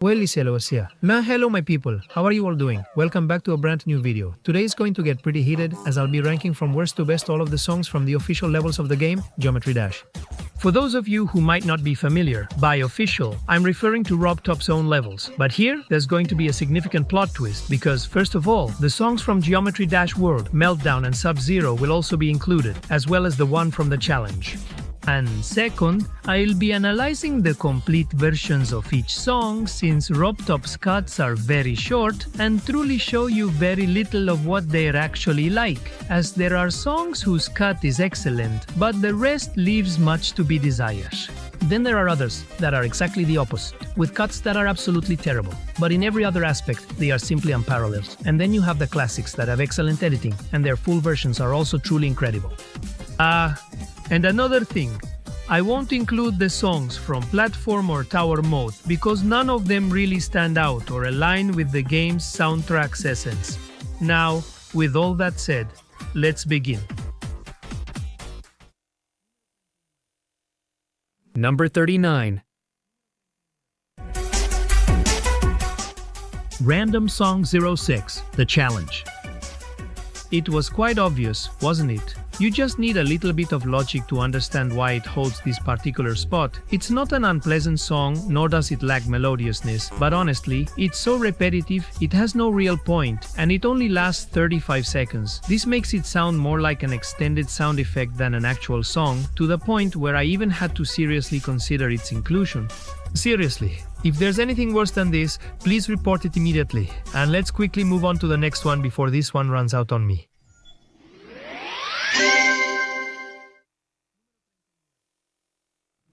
Well, is here. Hello my people, how are you all doing? Welcome back to a brand new video. Today is going to get pretty heated as I'll be ranking from worst to best all of the songs from the official levels of the game, Geometry Dash. For those of you who might not be familiar, by official, I'm referring to Rob Top's own levels. But here, there's going to be a significant plot twist because, first of all, the songs from Geometry Dash World, Meltdown and Sub-Zero will also be included, as well as the one from the challenge. And second, I'll be analyzing the complete versions of each song since Rob Top's cuts are very short and truly show you very little of what they're actually like, as there are songs whose cut is excellent, but the rest leaves much to be desired. Then there are others that are exactly the opposite, with cuts that are absolutely terrible, but in every other aspect they are simply unparalleled. And then you have the classics that have excellent editing, and their full versions are also truly incredible. And another thing, I won't include the songs from Platform or Tower Mode because none of them really stand out or align with the game's soundtrack's essence. Now, with all that said, let's begin. Number 39. Random Song 06, The Challenge. It was quite obvious, wasn't it? You just need a little bit of logic to understand why it holds this particular spot. It's not an unpleasant song, nor does it lack melodiousness, but honestly, it's so repetitive, it has no real point, and it only lasts 35 seconds. This makes it sound more like an extended sound effect than an actual song, to the point where I even had to seriously consider its inclusion. Seriously, if there's anything worse than this, please report it immediately. And let's quickly move on to the next one before this one runs out on me.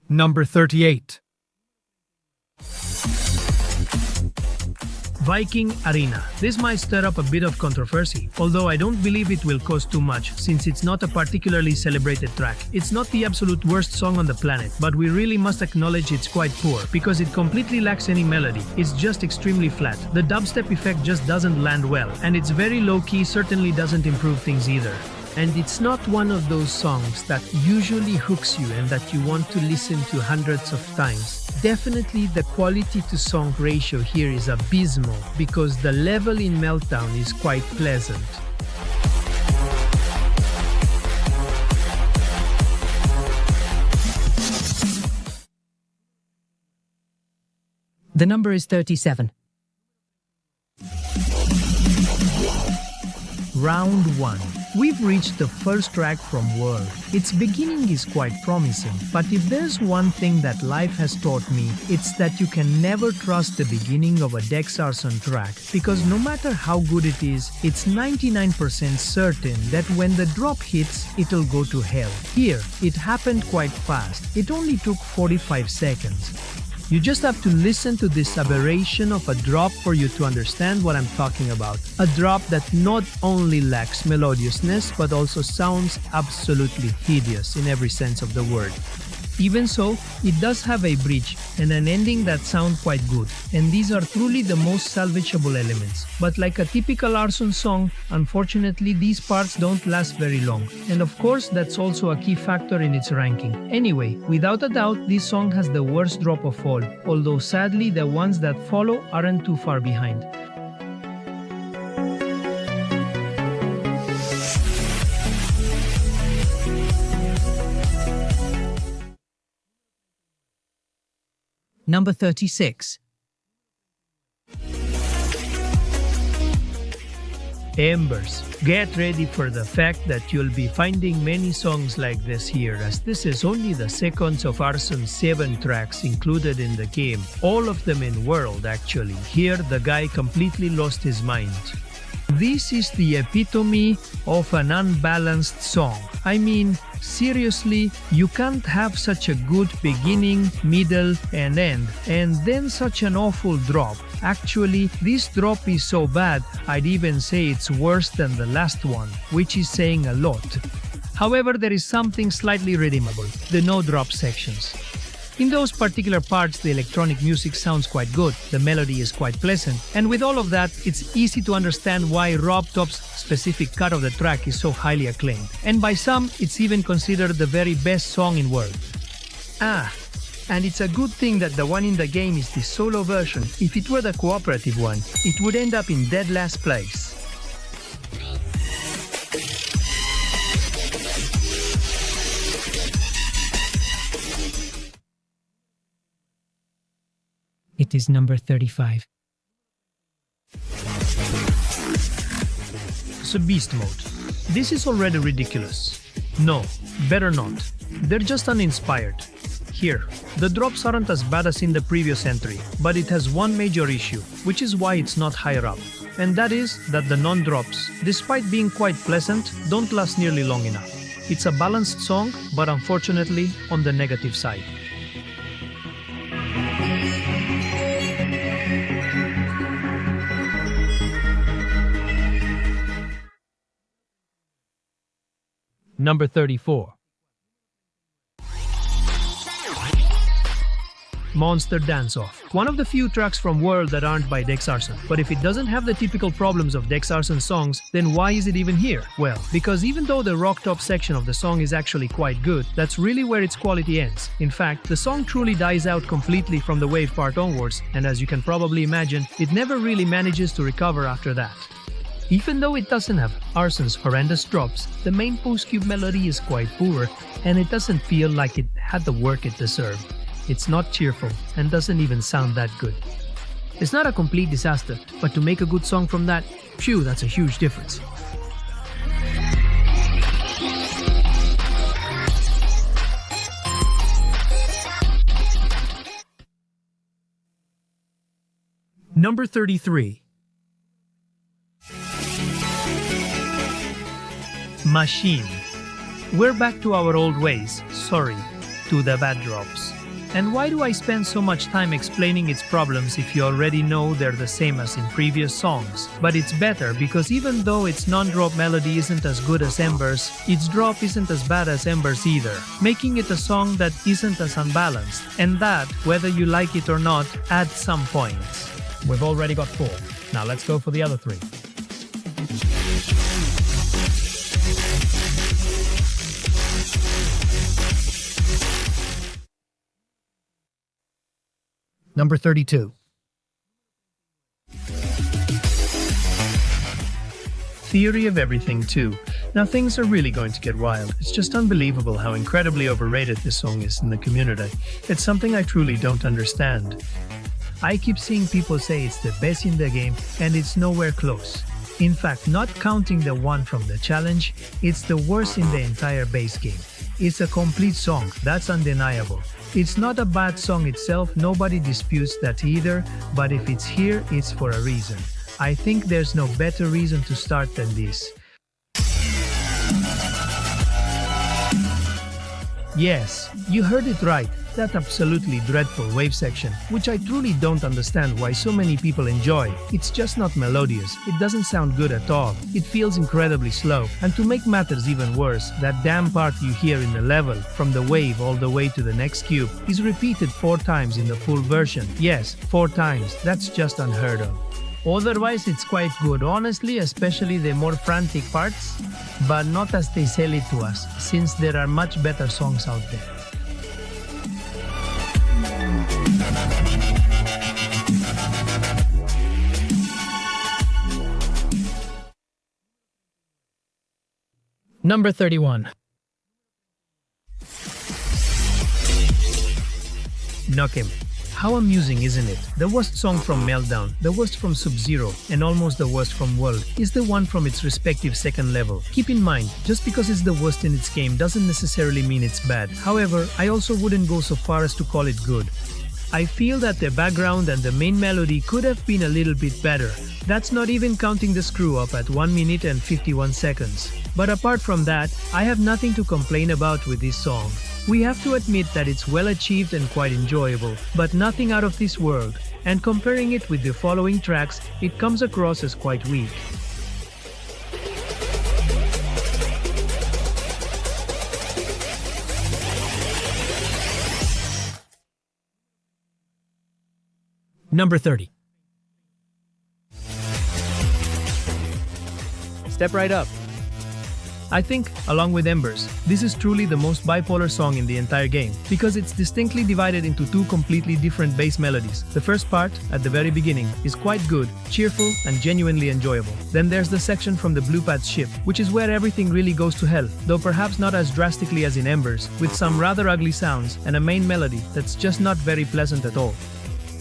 Number 38. Viking Arena. This might stir up a bit of controversy, although I don't believe it will cause too much since it's not a particularly celebrated track. It's not the absolute worst song on the planet, but we really must acknowledge it's quite poor because it completely lacks any melody. It's just extremely flat. The dubstep effect just doesn't land well, and its very low-key certainly doesn't improve things either. And it's not one of those songs that usually hooks you and that you want to listen to hundreds of times. Definitely the quality to song ratio here is abysmal because the level in Meltdown is quite pleasant. The number is 37. Round 1. We've reached the first track from World. Its beginning is quite promising, but if there's one thing that life has taught me, it's that you can never trust the beginning of a Dex Arson track, because no matter how good it is, it's 99% certain that when the drop hits, it'll go to hell. Here, it happened quite fast. It only took 45 seconds. You just have to listen to this aberration of a drop for you to understand what I'm talking about. A drop that not only lacks melodiousness but also sounds absolutely hideous in every sense of the word. Even so, it does have a bridge and an ending that sound quite good, and these are truly the most salvageable elements. But like a typical Arson song, unfortunately these parts don't last very long, and of course that's also a key factor in its ranking. Anyway, without a doubt this song has the worst drop of all, although sadly the ones that follow aren't too far behind. Number 36. Embers. Get ready for the fact that you'll be finding many songs like this here, as this is only the second of Arson's 7 tracks included in the game, all of them in World actually. Here the guy completely lost his mind. This is the epitome of an unbalanced song. I mean, seriously, you can't have such a good beginning, middle, and end, and then such an awful drop. Actually, this drop is so bad, I'd even say it's worse than the last one, which is saying a lot. However, there is something slightly redeemable, the no-drop sections. In those particular parts, the electronic music sounds quite good, the melody is quite pleasant, and with all of that, it's easy to understand why Rob Top's specific cut of the track is so highly acclaimed. And by some, it's even considered the very best song in World. And it's a good thing that the one in the game is the solo version. If it were the cooperative one, it would end up in dead last place. It is number 35. So beast mode. This is already ridiculous. No, better not. They're just uninspired. Here, the drops aren't as bad as in the previous entry, but it has one major issue, which is why it's not higher up. And that is that the non-drops, despite being quite pleasant, don't last nearly long enough. It's a balanced song, but unfortunately on the negative side. Number 34. Monster Dance Off. One of the few tracks from World that aren't by Dex Arson. But if it doesn't have the typical problems of Dex Arson songs, then why is it even here? Well, because even though the rock top section of the song is actually quite good, that's really where its quality ends. In fact, the song truly dies out completely from the wave part onwards, and as you can probably imagine, it never really manages to recover after that. Even though it doesn't have Arson's horrendous drops, the main post-cube melody is quite poor, and it doesn't feel like it had the work it deserved. It's not cheerful, and doesn't even sound that good. It's not a complete disaster, but to make a good song from that, phew, that's a huge difference. Number 33. Machine. We're back to our old ways, sorry, to the bad drops. And why do I spend so much time explaining its problems if you already know they're the same as in previous songs? But it's better because even though its non-drop melody isn't as good as Embers, its drop isn't as bad as Embers either, making it a song that isn't as unbalanced, and that, whether you like it or not, adds some points. We've already got 4. Now let's go for the other 3. Number 32. Theory of Everything 2. Now things are really going to get wild. It's just unbelievable how incredibly overrated this song is in the community. It's something I truly don't understand. I keep seeing people say it's the best in the game, and it's nowhere close. In fact, not counting the one from the challenge, it's the worst in the entire base game. It's a complete song, that's undeniable. It's not a bad song itself, nobody disputes that either, but if it's here, it's for a reason. I think there's no better reason to start than this. Yes, you heard it right, that absolutely dreadful wave section, which I truly don't understand why so many people enjoy. It's just not melodious, it doesn't sound good at all, it feels incredibly slow, and to make matters even worse, that damn part you hear in the level, from the wave all the way to the next cube, is repeated 4 times in the full version. Yes, 4 times, that's just unheard of. Otherwise, it's quite good, honestly, especially the more frantic parts, but not as they sell it to us, since there are much better songs out there. Number 31. Nukem. How amusing, isn't it? The worst song from Meltdown, the worst from Sub-Zero, and almost the worst from World is the one from its respective second level. Keep in mind, just because it's the worst in its game doesn't necessarily mean it's bad. However, I also wouldn't go so far as to call it good. I feel that the background and the main melody could have been a little bit better. That's not even counting the screw-up at 1 minute and 51 seconds. But apart from that, I have nothing to complain about with this song. We have to admit that it's well achieved and quite enjoyable, but nothing out of this world, and comparing it with the following tracks, it comes across as quite weak. Number 30. Step right up. I think, along with Embers, this is truly the most bipolar song in the entire game, because it's distinctly divided into two completely different bass melodies. The first part, at the very beginning, is quite good, cheerful, and genuinely enjoyable. Then there's the section from the Blue Path ship, which is where everything really goes to hell, though perhaps not as drastically as in Embers, with some rather ugly sounds and a main melody that's just not very pleasant at all.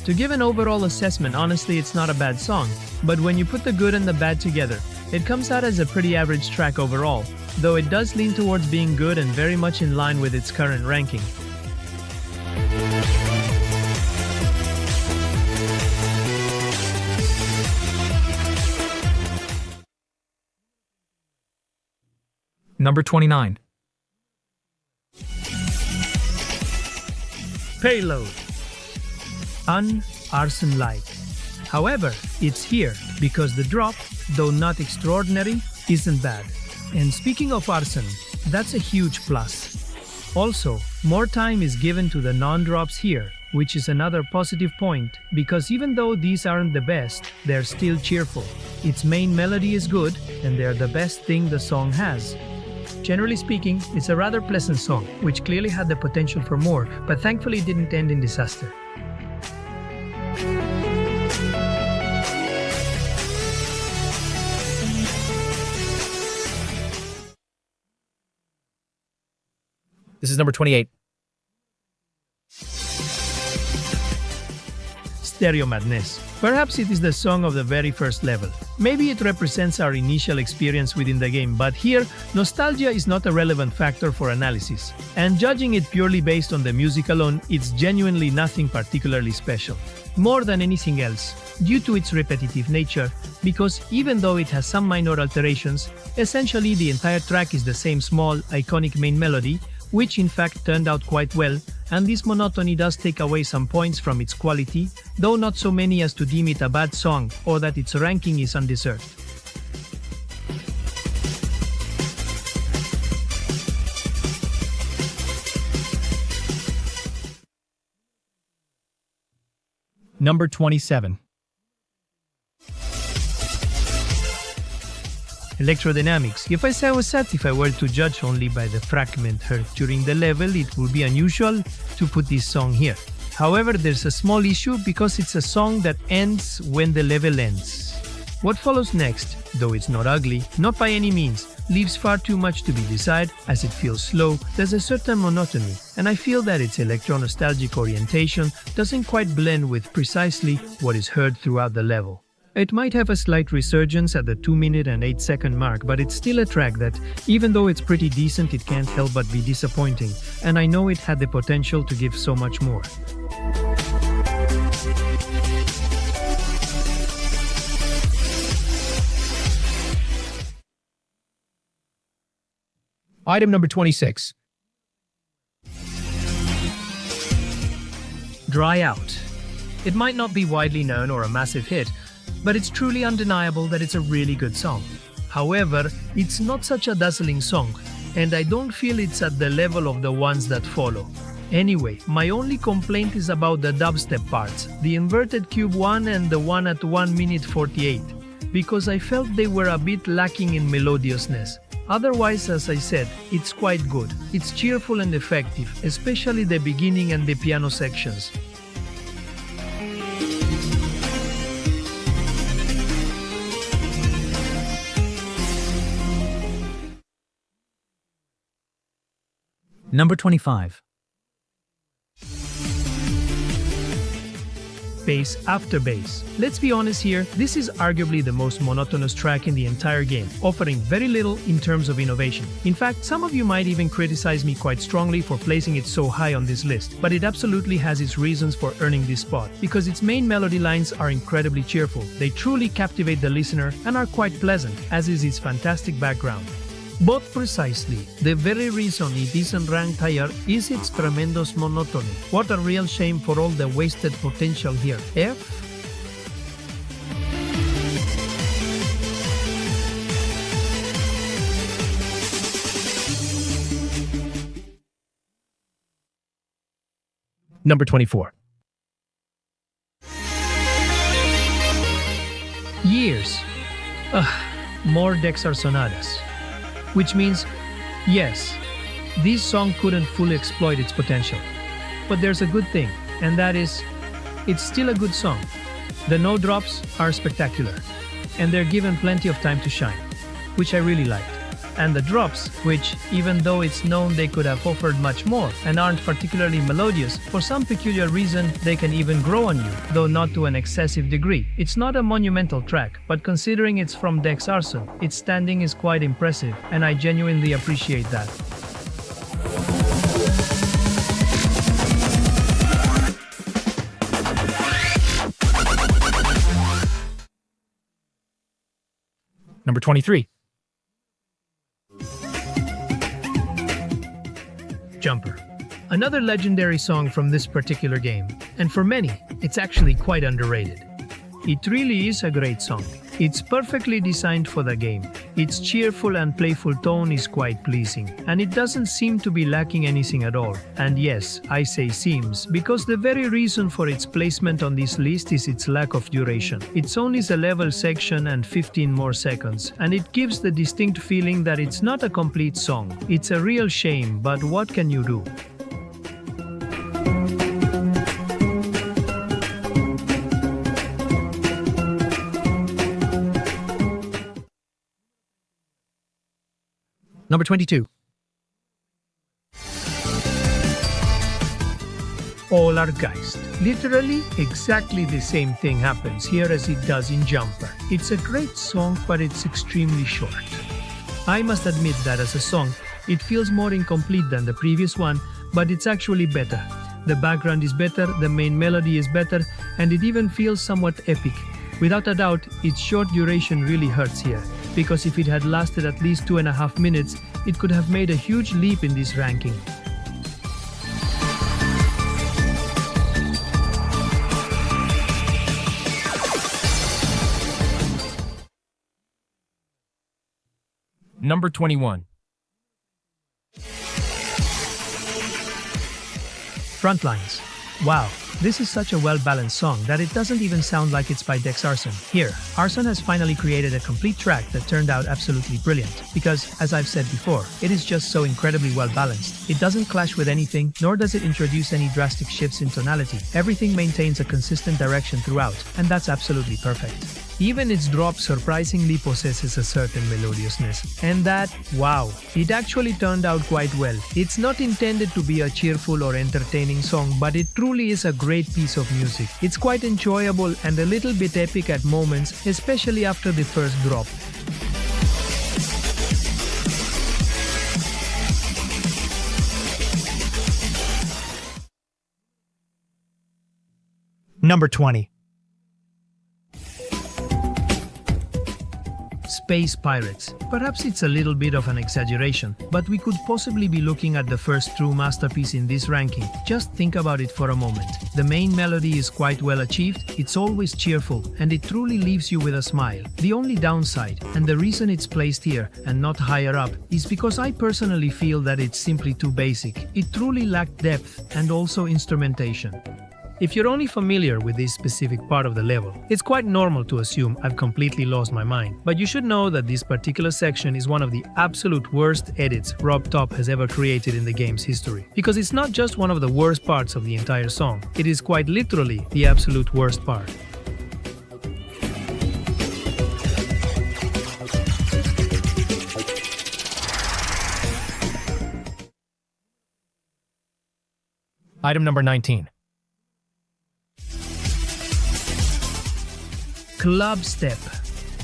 To give an overall assessment, honestly, it's not a bad song, but when you put the good and the bad together, it comes out as a pretty average track overall, though it does lean towards being good and very much in line with its current ranking. Number 29. Payload. Arson-like. However, it's here because the drop, though not extraordinary, isn't bad. And speaking of Arson, that's a huge plus. Also, more time is given to the non-drops here, which is another positive point, because even though these aren't the best, they're still cheerful. Its main melody is good, and they're the best thing the song has. Generally speaking, it's a rather pleasant song, which clearly had the potential for more, but thankfully didn't end in disaster. This is number 28. Stereo Madness. Perhaps it is the song of the very first level. Maybe it represents our initial experience within the game, but here, nostalgia is not a relevant factor for analysis. And judging it purely based on the music alone, it's genuinely nothing particularly special. More than anything else, due to its repetitive nature, because even though it has some minor alterations, essentially the entire track is the same small, iconic main melody, which in fact turned out quite well, and this monotony does take away some points from its quality, though not so many as to deem it a bad song or that its ranking is undeserved. Number 27. Electrodynamics. If I say I was sad if I were to judge only by the fragment heard during the level, it would be unusual to put this song here. However, there's a small issue because it's a song that ends when the level ends. What follows next, though it's not ugly, not by any means, leaves far too much to be desired as it feels slow. There's a certain monotony, and I feel that its electro-nostalgic orientation doesn't quite blend with precisely what is heard throughout the level. It might have a slight resurgence at the 2-minute and 8-second mark, but it's still a track that, even though it's pretty decent, it can't help but be disappointing, and I know it had the potential to give so much more. Item number 26. Dry Out. It might not be widely known or a massive hit, but it's truly undeniable that it's a really good song. However, it's not such a dazzling song, and I don't feel it's at the level of the ones that follow. Anyway, my only complaint is about the dubstep parts, the inverted cube one and the one at 1 minute 48, because I felt they were a bit lacking in melodiousness. Otherwise, as I said, it's quite good. It's cheerful and effective, especially the beginning and the piano sections. Number 25. Bass after bass. Let's be honest here, this is arguably the most monotonous track in the entire game, offering very little in terms of innovation. In fact, some of you might even criticize me quite strongly for placing it so high on this list, but it absolutely has its reasons for earning this spot, because its main melody lines are incredibly cheerful. They truly captivate the listener and are quite pleasant, as is its fantastic background. But precisely, the very reason it isn't ranked higher is its tremendous monotony. What a real shame for all the wasted potential here. F? Number 24. Years. More Dexar Sonatas. Which means, yes, this song couldn't fully exploit its potential. But there's a good thing, and that is, it's still a good song. The no drops are spectacular, and they're given plenty of time to shine, which I really liked. And the drops, which, even though it's known they could have offered much more and aren't particularly melodious, for some peculiar reason they can even grow on you, though not to an excessive degree. It's not a monumental track, but considering it's from Dex Arson, its standing is quite impressive, and I genuinely appreciate that. Number 23. Jumper. Another legendary song from this particular game, and for many, it's actually quite underrated. It really is a great song. It's perfectly designed for the game. Its cheerful and playful tone is quite pleasing, and it doesn't seem to be lacking anything at all. And yes, I say seems, because the very reason for its placement on this list is its lack of duration. It's only a level section and 15 more seconds, and it gives the distinct feeling that it's not a complete song. It's a real shame, but what can you do? Number 22. Poltergeist. Literally, exactly the same thing happens here as it does in Jumper. It's a great song, but it's extremely short. I must admit that as a song, it feels more incomplete than the previous one, but it's actually better. The background is better, the main melody is better, and it even feels somewhat epic. Without a doubt, its short duration really hurts here, because if it had lasted at least 2.5 minutes, it could have made a huge leap in this ranking. Number 21. Frontlines. Wow, this is such a well-balanced song that it doesn't even sound like it's by Dex Arson. Here, Arson has finally created a complete track that turned out absolutely brilliant, because, as I've said before, it is just so incredibly well-balanced. It doesn't clash with anything, nor does it introduce any drastic shifts in tonality. Everything maintains a consistent direction throughout, and that's absolutely perfect. Even its drop surprisingly possesses a certain melodiousness, and that, wow, it actually turned out quite well. It's not intended to be a cheerful or entertaining song, but it truly is a great piece of music. It's quite enjoyable and a little bit epic at moments, especially after the first drop. Number 20. Space Pirates. Perhaps it's a little bit of an exaggeration, but we could possibly be looking at the first true masterpiece in this ranking. Just think about it for a moment. The main melody is quite well achieved, it's always cheerful, and it truly leaves you with a smile. The only downside, and the reason it's placed here and not higher up, is because I personally feel that it's simply too basic. It truly lacked depth and also instrumentation. If you're only familiar with this specific part of the level, it's quite normal to assume I've completely lost my mind. But you should know that this particular section is one of the absolute worst edits Rob Top has ever created in the game's history. Because it's not just one of the worst parts of the entire song, it is quite literally the absolute worst part. Item number 19. Club Step.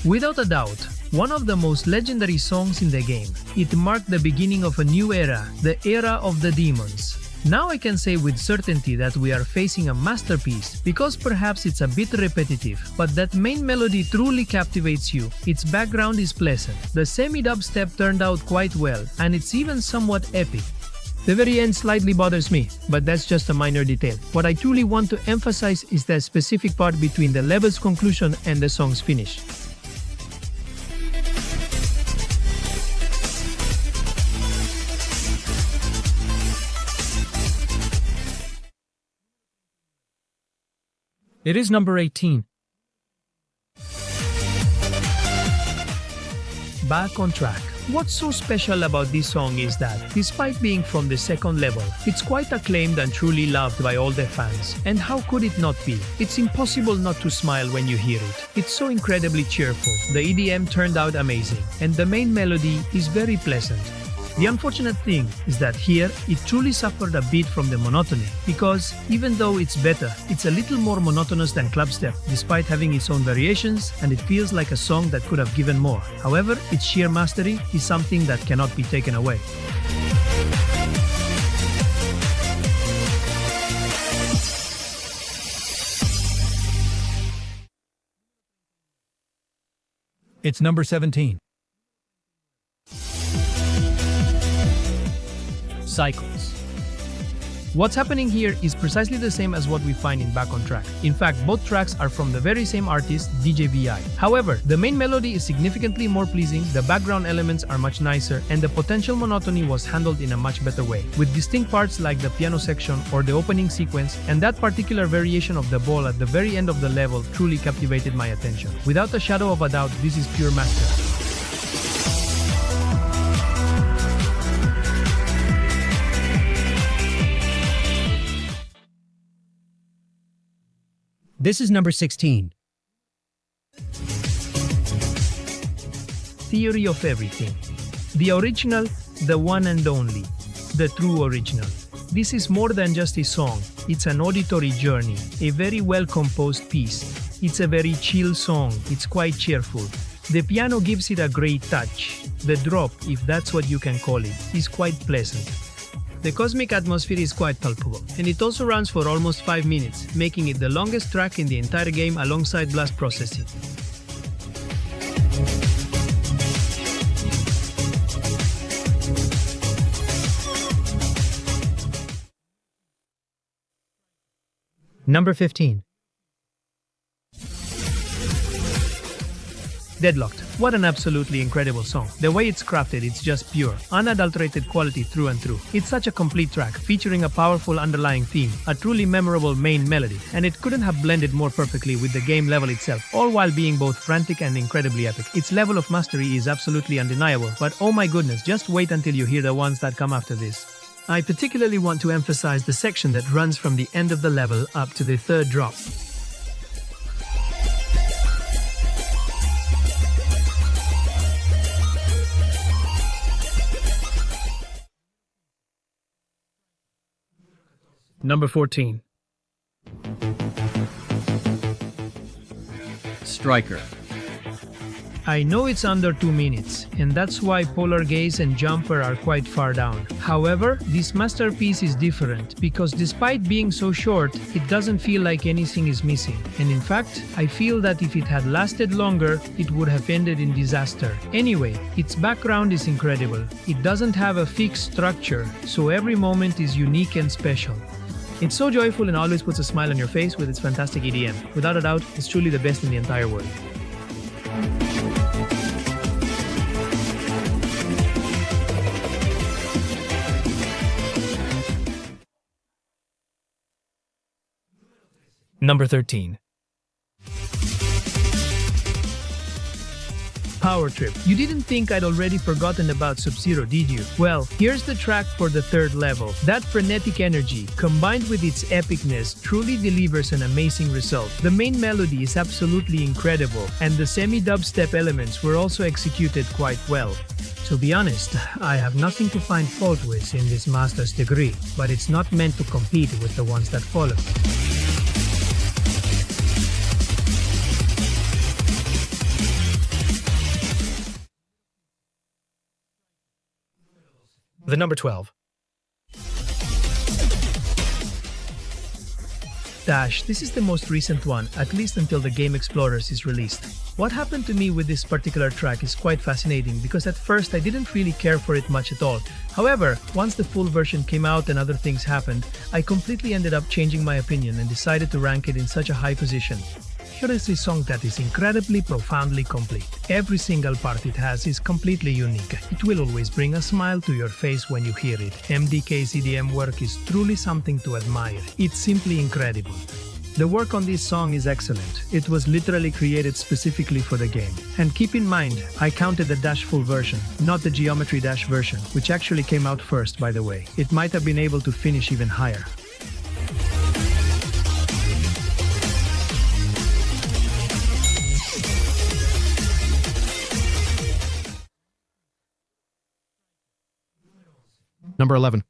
Without a doubt, one of the most legendary songs in the game. It marked the beginning of a new era, the era of the demons. Now I can say with certainty that we are facing a masterpiece, because perhaps it's a bit repetitive, but that main melody truly captivates you. Its background is pleasant, the semi-dubstep turned out quite well, and it's even somewhat epic. The very end slightly bothers me, but that's just a minor detail. What I truly want to emphasize is the specific part between the level's conclusion and the song's finish. It is number 18. Back on track. What's so special about this song is that, despite being from the second level, it's quite acclaimed and truly loved by all their fans. And how could it not be? It's impossible not to smile when you hear it. It's so incredibly cheerful. The EDM turned out amazing, and the main melody is very pleasant. The unfortunate thing is that here, it truly suffered a bit from the monotony, because even though it's better, it's a little more monotonous than Clubstep, despite having its own variations, and it feels like a song that could have given more. However, its sheer mastery is something that cannot be taken away. It's number 17. Cycles. What's happening here is precisely the same as what we find in Back on Track. In fact, both tracks are from the very same artist, DJ VI. However, the main melody is significantly more pleasing, the background elements are much nicer, and the potential monotony was handled in a much better way, with distinct parts like the piano section or the opening sequence, and that particular variation of the ball at the very end of the level truly captivated my attention. Without a shadow of a doubt, this is pure mastery. This is number 16. Theory of Everything. The original, the one and only, the true original. This is more than just a song, it's an auditory journey, a very well-composed piece. It's a very chill song, it's quite cheerful. The piano gives it a great touch. The drop, if that's what you can call it, is quite pleasant. The cosmic atmosphere is quite palpable, and it also runs for almost 5 minutes, making it the longest track in the entire game alongside Blast Processing. Number 15. Deadlocked. What an absolutely incredible song. The way it's crafted, it's just pure, unadulterated quality through and through. It's such a complete track, featuring a powerful underlying theme, a truly memorable main melody, and it couldn't have blended more perfectly with the game level itself, all while being both frantic and incredibly epic. Its level of mastery is absolutely undeniable, but oh my goodness, just wait until you hear the ones that come after this. I particularly want to emphasize the section that runs from the end of the level up to the third drop. Number 14. Striker. I know it's under 2 minutes, and that's why Polar Gaze and Jumper are quite far down. However, this masterpiece is different, because despite being so short, it doesn't feel like anything is missing. And in fact, I feel that if it had lasted longer, it would have ended in disaster. Anyway, its background is incredible. It doesn't have a fixed structure, so every moment is unique and special. It's so joyful and always puts a smile on your face with its fantastic EDM. Without a doubt, it's truly the best in the entire world. Number 13. Power Trip. You didn't think I'd already forgotten about Sub-Zero, did you? Well, here's the track for the third level. That frenetic energy, combined with its epicness, truly delivers an amazing result. The main melody is absolutely incredible, and the semi-dubstep elements were also executed quite well. To be honest, I have nothing to find fault with in this master's degree, but it's not meant to compete with the ones that follow. The number 12. Dash. This is the most recent one, at least until the Game Explorers is released. What happened to me with this particular track is quite fascinating, because at first I didn't really care for it much at all. However, once the full version came out and other things happened, I completely ended up changing my opinion and decided to rank it in such a high position. Here is a song that is incredibly profoundly complete. Every single part it has is completely unique. It will always bring a smile to your face when you hear it. MDK's EDM work is truly something to admire. It's simply incredible. The work on this song is excellent. It was literally created specifically for the game. And keep in mind, I counted the Dash full version, not the Geometry Dash version, which actually came out first, by the way. It might have been able to finish even higher. Number 11.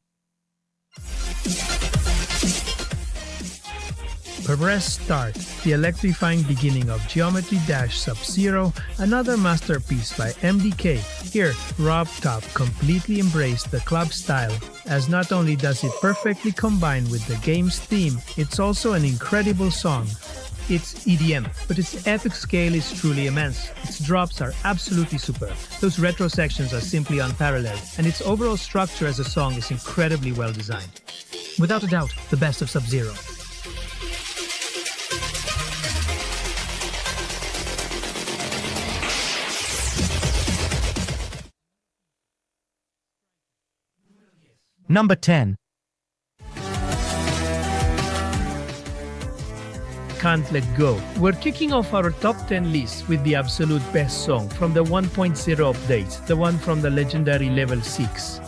Progress Start, the electrifying beginning of Geometry Dash Sub-Zero, another masterpiece by MDK. Here, Rob Top completely embraced the club style, as not only does it perfectly combine with the game's theme, it's also an incredible song. It's EDM, but its epic scale is truly immense. Its drops are absolutely superb. Those retro sections are simply unparalleled, and its overall structure as a song is incredibly well designed. Without a doubt, the best of Sub-Zero. Number 10. Can't Let Go. We're kicking off our top 10 list with the absolute best song from the 1.0 update, the one from the legendary level 6.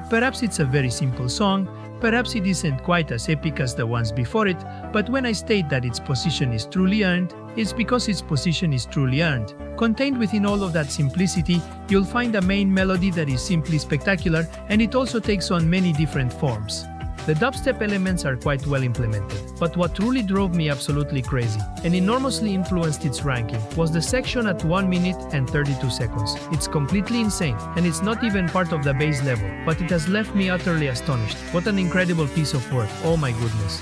Perhaps it's a very simple song, perhaps it isn't quite as epic as the ones before it, but when I state that its position is truly earned, it's because its position is truly earned. Contained within all of that simplicity, you'll find a main melody that is simply spectacular, and it also takes on many different forms. The dubstep elements are quite well implemented, but what truly drove me absolutely crazy and enormously influenced its ranking was the section at 1 minute and 32 seconds. It's completely insane, and it's not even part of the base level, but it has left me utterly astonished. What an incredible piece of work, oh my goodness.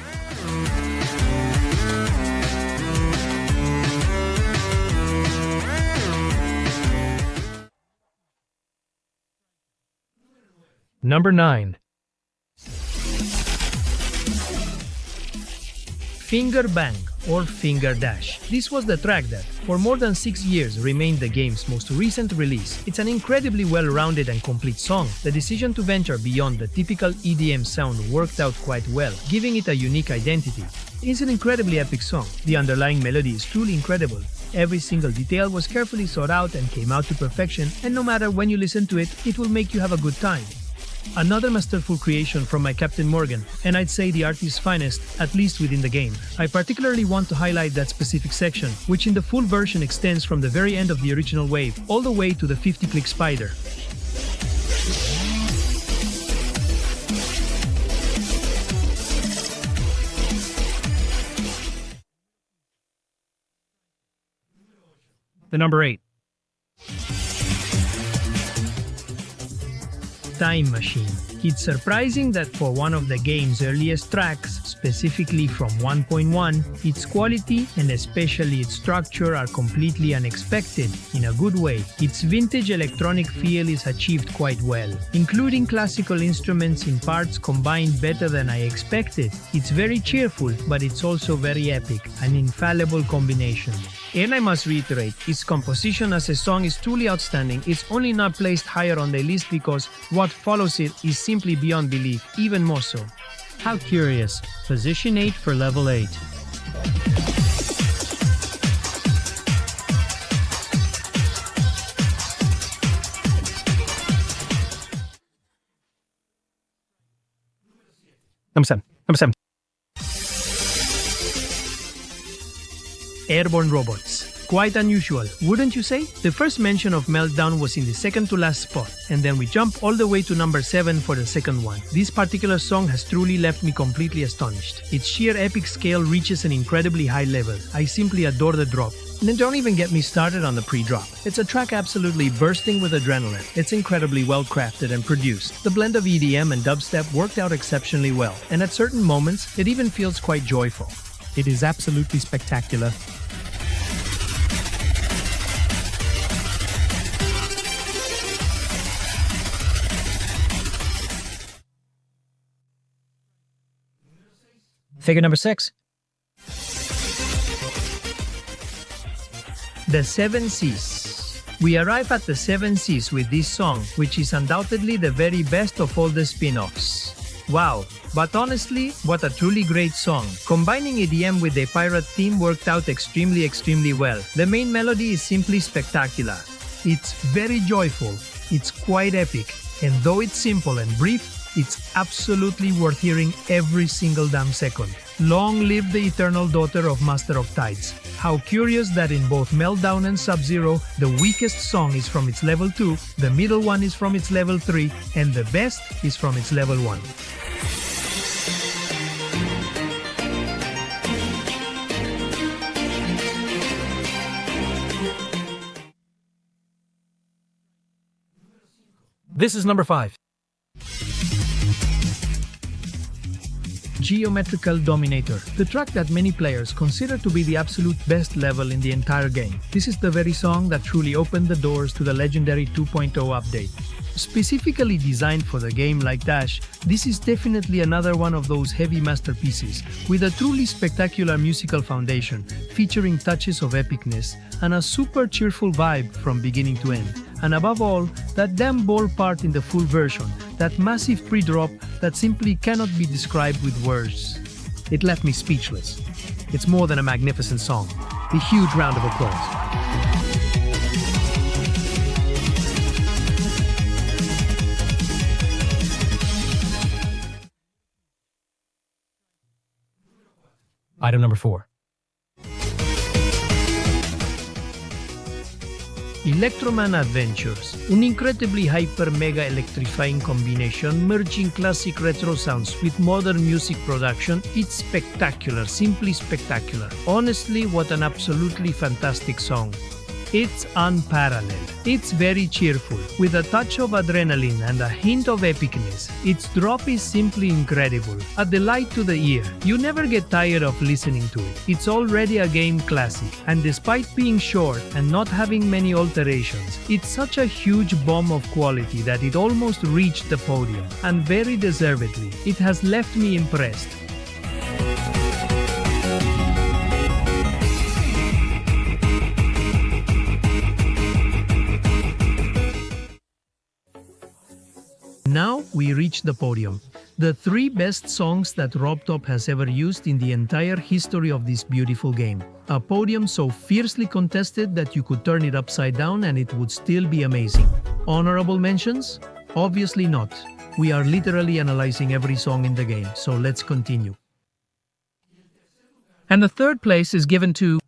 Number 9. Finger Bang or Finger Dash. This was the track that, for more than 6 years, remained the game's most recent release. It's an incredibly well-rounded and complete song. The decision to venture beyond the typical EDM sound worked out quite well, giving it a unique identity. It's an incredibly epic song. The underlying melody is truly incredible. Every single detail was carefully sought out and came out to perfection, and no matter when you listen to it, it will make you have a good time. Another masterful creation from my Captain Morgan, and I'd say the artist's finest, at least within the game. I particularly want to highlight that specific section, which in the full version extends from the very end of the original wave, all the way to the 50-click spider. The number 8. Time Machine. It's surprising that for one of the game's earliest tracks, specifically from 1.1, its quality and especially its structure are completely unexpected, in a good way. Its vintage electronic feel is achieved quite well, including classical instruments in parts combined better than I expected. It's very cheerful, but it's also very epic, an infallible combination. And I must reiterate, its composition as a song is truly outstanding. It's only not placed higher on the list because what follows it is simply beyond belief, even more so. How curious. Position 8 for level 8. Number 7. Number 7. Airborne Robots. Quite unusual, wouldn't you say? The first mention of Meltdown was in the second to last spot, and then we jump all the way to number 7 for the second one. This particular song has truly left me completely astonished. Its sheer epic scale reaches an incredibly high level. I simply adore the drop. And then don't even get me started on the pre-drop. It's a track absolutely bursting with adrenaline. It's incredibly well crafted and produced. The blend of EDM and dubstep worked out exceptionally well, and at certain moments, it even feels quite joyful. It is absolutely spectacular. Figure number 6. The Seven Seas. We arrive at the Seven Seas with this song, which is undoubtedly the very best of all the spin-offs. Wow, but honestly, what a truly great song. Combining EDM with a pirate theme worked out extremely well. The main melody is simply spectacular. It's very joyful, it's quite epic, and though it's simple and brief, it's absolutely worth hearing every single damn second. Long live the eternal daughter of Master of Tides. How curious that in both Meltdown and Sub-Zero, the weakest song is from its level 2, the middle one is from its level 3, and the best is from its level 1. This is number 5. Geometrical Dominator, the track that many players consider to be the absolute best level in the entire game. This is the very song that truly opened the doors to the legendary 2.0 update. Specifically designed for the game like Dash, this is definitely another one of those heavy masterpieces, with a truly spectacular musical foundation, featuring touches of epicness, and a super cheerful vibe from beginning to end. And above all, that damn ball part in the full version, that massive pre-drop that simply cannot be described with words. It left me speechless. It's more than a magnificent song. A huge round of applause. Item number 4. Electroman Adventures, an incredibly hyper-mega electrifying combination merging classic retro sounds with modern music production. It's spectacular, simply spectacular. Honestly, what an absolutely fantastic song. It's unparalleled. It's very cheerful, with a touch of adrenaline and a hint of epicness. Its drop is simply incredible, a delight to the ear. You never get tired of listening to it. It's already a game classic, and despite being short and not having many alterations, it's such a huge bomb of quality that it almost reached the podium, and very deservedly. It has left me impressed. Now we reach the podium. The 3 best songs that RobTop has ever used in the entire history of this beautiful game. A podium so fiercely contested that you could turn it upside down and it would still be amazing. Honorable mentions? Obviously not. We are literally analyzing every song in the game, so let's continue. And the 3rd place is given to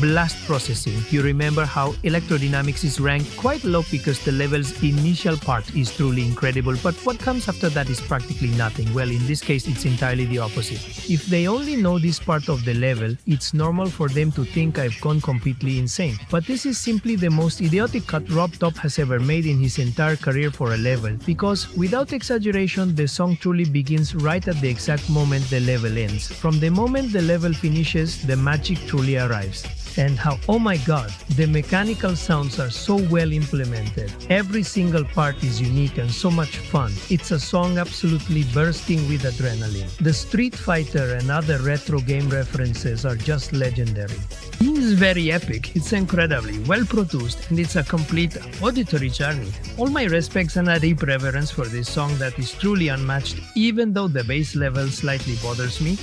Blast Processing. You remember how Electrodynamics is ranked quite low because the level's initial part is truly incredible, but what comes after that is practically nothing. Well, in this case, it's entirely the opposite. If they only know this part of the level, it's normal for them to think I've gone completely insane. But this is simply the most idiotic cut RobTop has ever made in his entire career for a level, because without exaggeration, the song truly begins right at the exact moment the level ends. From the moment the level finishes, the magic truly arrives. And how, oh my god, the mechanical sounds are so well implemented. Every single part is unique and so much fun. It's a song absolutely bursting with adrenaline. The Street Fighter and other retro game references are just legendary. It is very epic, it's incredibly well produced, and it's a complete auditory journey. All my respects and a deep reverence for this song that is truly unmatched, even though the bass level slightly bothers me.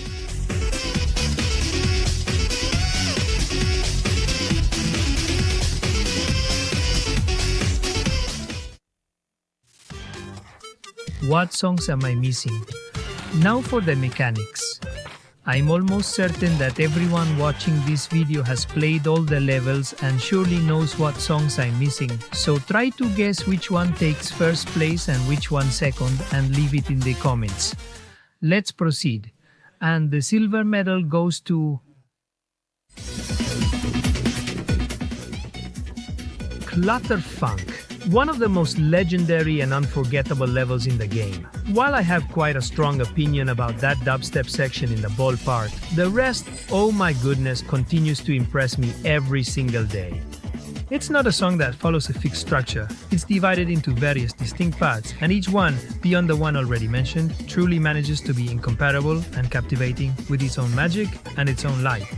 What songs am I missing? Now for the mechanics. I'm almost certain that everyone watching this video has played all the levels and surely knows what songs I'm missing. So try to guess which one takes first place and which one second, and leave it in the comments. Let's proceed. And the silver medal goes to Clutterfunk. One of the most legendary and unforgettable levels in the game. While I have quite a strong opinion about that dubstep section in the ball part, the rest, oh my goodness, continues to impress me every single day. It's not a song that follows a fixed structure. It's divided into various distinct parts, and each one, beyond the one already mentioned, truly manages to be incomparable and captivating with its own magic and its own life.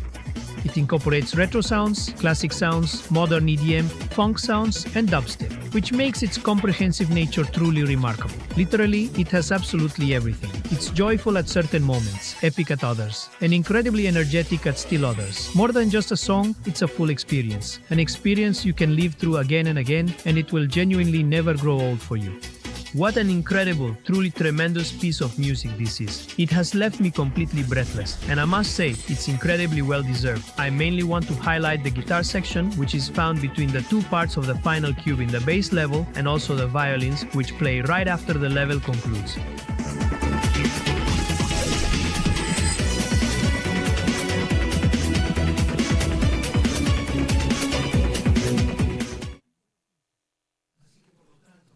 It incorporates retro sounds, classic sounds, modern EDM, funk sounds, and dubstep. which makes its comprehensive nature truly remarkable. Literally, it has absolutely everything. It's joyful at certain moments, epic at others, and incredibly energetic at still others. More than just a song, it's a full experience. An experience you can live through again and again, and it will genuinely never grow old for you. What an incredible, truly tremendous piece of music this is. It has left me completely breathless, and I must say, it's incredibly well deserved. I mainly want to highlight the guitar section, which is found between the two parts of the final cube in the bass level, and also the violins, which play right after the level concludes.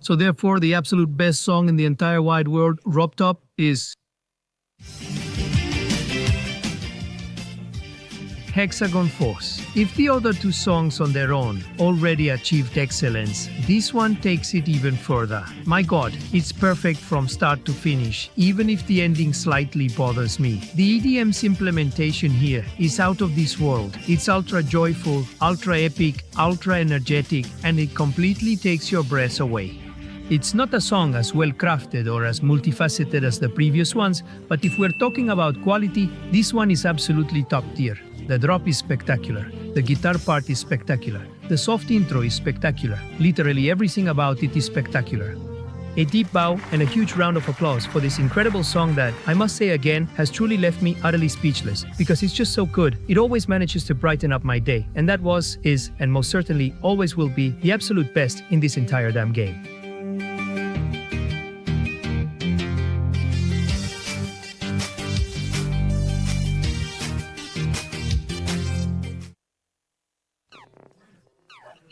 So therefore, the absolute best song in the entire wide world, Rob Top, is Hexagon Force. If the other two songs on their own already achieved excellence, this one takes it even further. My god, it's perfect from start to finish, even if the ending slightly bothers me. The EDM's implementation here is out of this world. It's ultra joyful, ultra epic, ultra energetic, and it completely takes your breath away. It's not a song as well crafted or as multifaceted as the previous ones, but if we're talking about quality, this one is absolutely top tier. The drop is spectacular, the guitar part is spectacular, the soft intro is spectacular, literally everything about it is spectacular. A deep bow and a huge round of applause for this incredible song that, I must say again, has truly left me utterly speechless, because it's just so good. It always manages to brighten up my day, and that was, is, and most certainly always will be the absolute best in this entire damn game.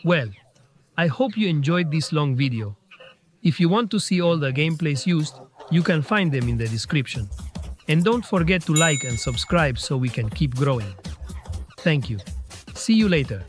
Well, I hope you enjoyed this long video. If you want to see all the gameplays used, you can find them in the description. And don't forget to like and subscribe so we can keep growing. Thank you. See you later.